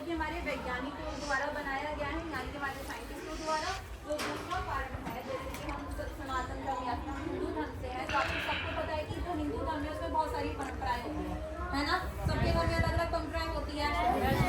कि हमारे वैज्ञानिकों द्वारा बनाया गया है, यानी कि हमारे साइंटिस्टों द्वारा। जो दूसरा कारण है, जैसे कि हम सनातन धर्म या फिर हम हिंदू धर्म से है, तो आपको सबको पता है कि जो हिंदू धर्म है उसमें बहुत सारी परंपराएं होती है ना। सबके घर में अलग अलग परंपराएं होती है,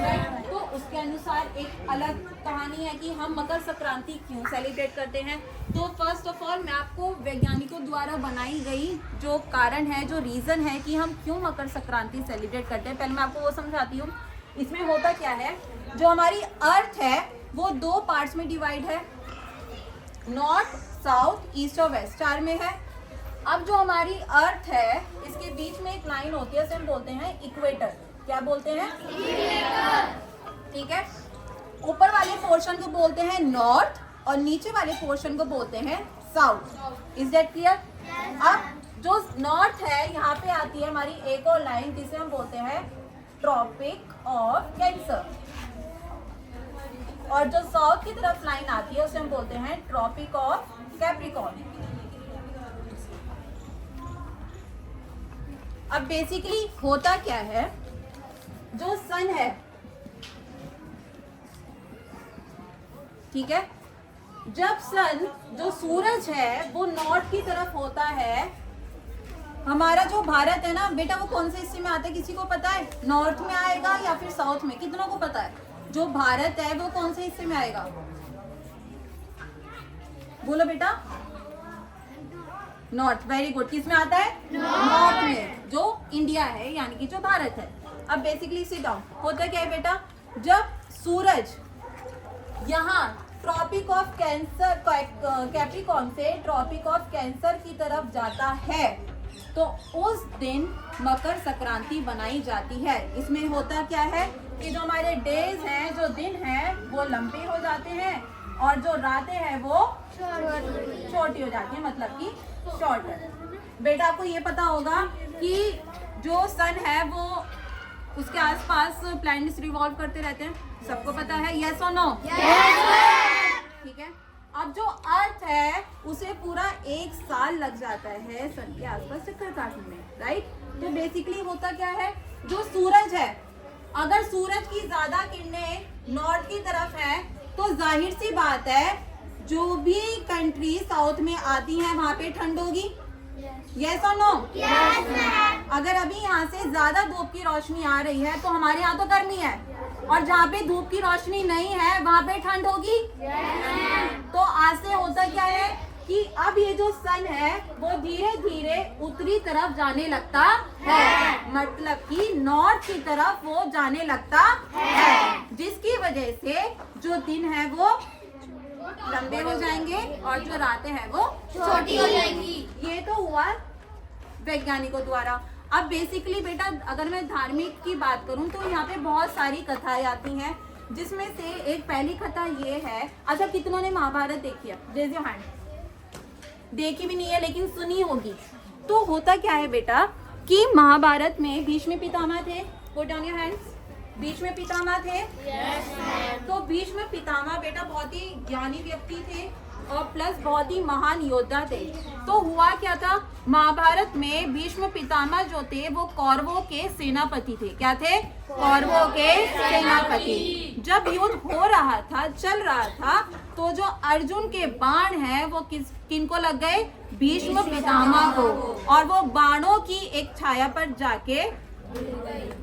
राइट। तो उसके अनुसार एक अलग कहानी है कि हम मकर संक्रांति क्यों सेलिब्रेट करते हैं। तो फर्स्ट ऑफ ऑल मैं आपको वैज्ञानिकों द्वारा बनाई गई जो कारण है, जो रीज़न है कि हम क्यों मकर संक्रांति सेलिब्रेट करते हैं, पहले मैं आपको वो समझाती हूँ। इसमें होता क्या है, जो हमारी अर्थ है वो 2 पार्ट्स में डिवाइड है, नॉर्थ, साउथ, ईस्ट और वेस्ट, 4 में है। अब जो हमारी अर्थ है इसके बीच में एक लाइन होती है, उसे हम बोलते हैं इक्वेटर। क्या बोलते हैं? इक्वेटर। ठीक है। ऊपर वाले पोर्शन को बोलते हैं नॉर्थ और नीचे वाले पोर्शन को बोलते हैं साउथ। Is that clear? अब जो नॉर्थ है यहाँ पे आती है हमारी एक और लाइन जिसे हम बोलते हैं ट्रॉपिक ऑफ कैंसर, और जो साउथ की तरफ लाइन आती है उसे हम बोलते हैं ट्रॉपिक ऑफ कैप्रिकॉर्न। अब बेसिकली होता क्या है, जो सन है, ठीक है, जब सन, जो सूरज है वो नॉर्थ की तरफ होता है, हमारा जो भारत है ना बेटा वो कौन से हिस्से में आता है, किसी को पता है? नॉर्थ में आएगा या फिर साउथ में? कितनों को पता है? जो भारत है वो कौन से हिस्से में आएगा? बोलो बेटा। नॉर्थ। Very good. किस में आता है? नॉर्थ में, जो इंडिया है यानी कि जो भारत है। अब बेसिकली सिट डाउन। होता क्या है बेटा, जब सूरज यहाँ ट्रॉपिक ऑफ कैंसर, कैप्रिकॉर्न से ट्रॉपिक ऑफ कैंसर की तरफ जाता है तो उस दिन मकर संक्रांति बनाई जाती है। इसमें होता क्या है कि जो हमारे डेज हैं, जो दिन हैं वो लंबे हो जाते हैं और जो रातें हैं वो छोटी हो जाती है, मतलब कि शॉर्टर। बेटा आपको ये पता होगा कि जो सन है वो उसके आसपास प्लैनेट्स रिवॉल्व करते रहते हैं, सबको पता है? यस और नो? ठीक है। अब जो अर्थ है उसे पूरा 1 साल लग जाता है सन के आसपास चक्कर काटने में, राइट। तो बेसिकली होता क्या है, जो सूरज है, अगर सूरज की ज्यादा किरणें नॉर्थ की तरफ है तो जाहिर सी बात है जो भी कंट्री साउथ में आती हैं वहां पे ठंड होगी। यस और नो? अगर अभी यहाँ से ज्यादा धूप की रोशनी आ रही है तो हमारे यहाँ तो गर्मी है, और जहाँ पे धूप की रोशनी नहीं है वहां पे ठंड होगी। तो आज से होता क्या है कि अब ये जो सन है वो धीरे धीरे उत्तरी तरफ जाने लगता है, मतलब कि नॉर्थ की तरफ वो जाने लगता है, जिसकी वजह से जो दिन है वो लंबे हो जाएंगे और जो रातें हैं वो छोटी हो जाएंगी। ये तो हुआ वैज्ञानिकों द्वारा। अब बेसिकली बेटा अगर मैं धार्मिक की बात करूं तो यहाँ पे बहुत सारी कथाएं आती हैं, जिसमें से एक पहली कथा ये है। अच्छा, कितनों ने महाभारत देखी है? Raise your hand. देखी भी नहीं है लेकिन सुनी होगी। तो होता क्या है बेटा कि महाभारत में भीष्म पितामह थे। Put down your hands. Bhishma Pitamah थे। तो भीष्म पितामह बेटा बहुत ही ज्ञानी व्यक्ति थे और प्लस बहुत ही महान योद्धा थे। तो हुआ क्या था, महाभारत में भीष्म पितामह जो थे वो कौरवों के सेनापति थे। क्या थे? कौरवों के सेनापति। जब युद्ध हो रहा था, चल रहा था, तो जो अर्जुन के बाण हैं वो किनको लग गए? भीष्म पितामह को, और वो बाणों की एक छाया पर जाके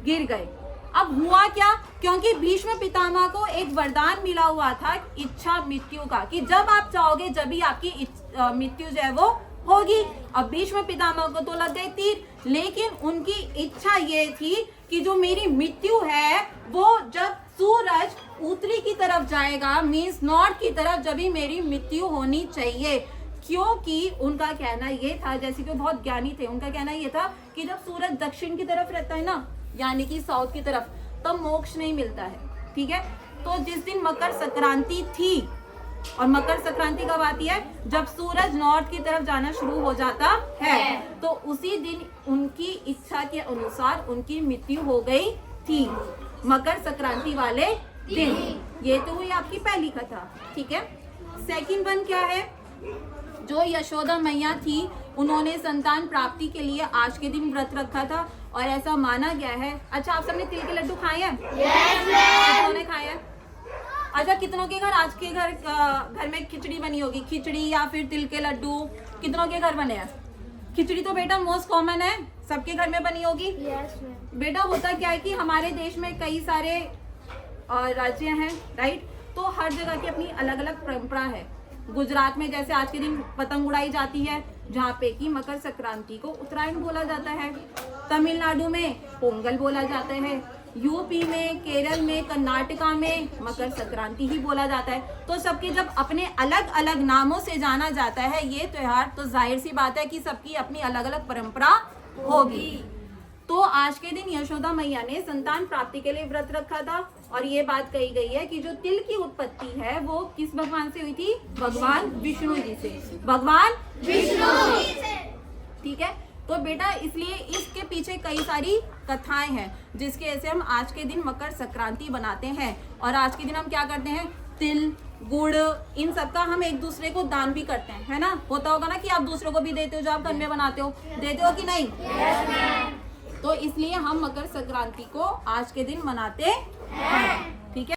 गिर गए। अब हुआ क्या, क्योंकि भीष्म पितामह को एक वरदान मिला हुआ था इच्छा मृत्यु का, कि जब आप चाहोगे जब भी आपकी मृत्यु जो है वो होगी। अब भीष्म पितामह को तो लग गए तीर, लेकिन उनकी इच्छा ये थी कि जो मेरी मृत्यु है वो जब सूरज उत्तरी की तरफ जाएगा, मीन्स नॉर्थ की तरफ, जब भी मेरी मृत्यु होनी चाहिए। क्योंकि उनका कहना ये था, जैसे कि बहुत ज्ञानी थे, उनका कहना ये था कि जब सूरज दक्षिण की तरफ रहता है ना, यानी कि साउथ की तरफ, तब मोक्ष नहीं मिलता है। ठीक है। तो जिस दिन मकर संक्रांति थी, और मकर संक्रांति कब आती है? जब सूरज नॉर्थ की तरफ जाना शुरू हो जाता है, तो उसी दिन उनकी इच्छा के अनुसार उनकी मृत्यु हो गई थी, मकर संक्रांति वाले दिन। ये तो हुई आपकी पहली कथा। ठीक है। सेकंड वन क्या है? जो यशोदा मैया थी उन्होंने संतान प्राप्ति के लिए आज के दिन व्रत रखा था और ऐसा माना गया है। अच्छा, आप सबने तिल के लड्डू खाए हैं? कितनों ने खाए हैं? अच्छा, कितनों के घर आज के घर में खिचड़ी बनी होगी? खिचड़ी या फिर तिल के लड्डू कितनों के घर बने हैं? खिचड़ी तो बेटा मोस्ट कॉमन है, सबके घर में बनी होगी। बेटा होता क्या है कि हमारे देश में कई सारे राज्य हैं, राइट? तो हर जगह की अपनी अलग अलग परंपरा है। गुजरात में जैसे आज के दिन पतंग उड़ाई जाती है, जहाँ पे कि मकर संक्रांति को उत्तरायण बोला जाता है। तमिलनाडु में पोंगल बोला जाता है। यूपी में, केरल में, कर्नाटका में मकर संक्रांति ही बोला जाता है। तो सबके जब अपने अलग अलग नामों से जाना जाता है ये त्योहार, तो जाहिर सी बात है कि सबकी अपनी अलग अलग परंपरा होगी। तो आज के दिन यशोदा मैया ने संतान प्राप्ति के लिए व्रत रखा था और ये बात कही गई है कि जो तिल की उत्पत्ति है वो किस भगवान से हुई थी? भगवान विष्णु जी से। भगवान विष्णु से, ठीक है। तो बेटा इसलिए इसके पीछे कई सारी कथाएं हैं जिसके ऐसे हम आज के दिन मकर संक्रांति बनाते हैं। और आज के दिन हम क्या करते हैं? तिल, गुड़, इन सब का हम एक दूसरे को दान भी करते हैं, है ना? होता होगा ना कि आप दूसरों को भी देते हो, जो आप घर में बनाते हो, देते हो कि नहीं? तो इसलिए हम मकर संक्रांति को आज के दिन मनाते हैं।